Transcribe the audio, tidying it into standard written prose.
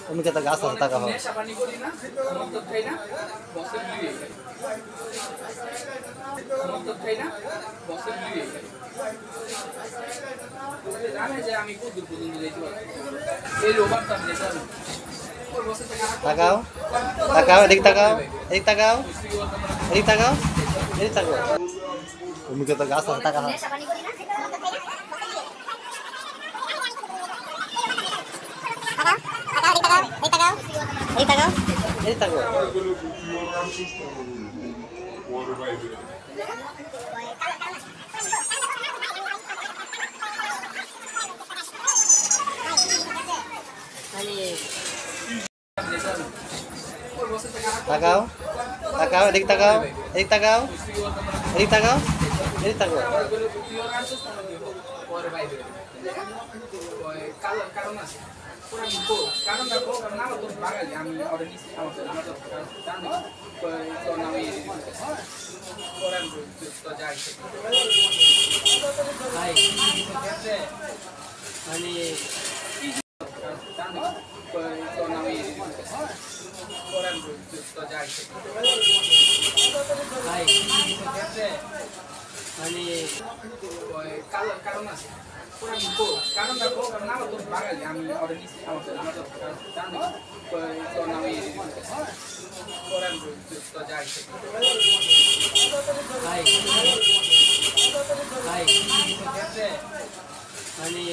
অমিকে তো গাছ আছে টাকা হবে নেশা পানি করি না মদ খাই না বসে লিয়ে মদ খাই না বসে লিয়ে জানে যে আমি কত দূর পর্যন্ত যেতে পারি এই ওভারটা যেতে হবে তাকাও তাকাও এদিক তাকাও এদিক তাকাও এদিক তাকাও এদিক তাকাও অমিকে তো গাছ আছে টাকা হবে এদিক তাকাও তাকাও তাকাও এদিক তাকাও এদিক তাকাও এদিক তাকাও এদিক তাকাও কারণ আছে কারণ দেখো কারণ আমার তো বাঙালি আমি অলরেডি আমার জানি তো আমি কোরআন তো যাই ভাই মানে জানি তো আমি কোরআন তো যাই ভাই মানে কারণ আছে কারণ দেখো কারণ আমার তো বাঙালি আমি অলরেডি আমার জানি তো আমি কোরআন তো যাই ভাই ভাই মানে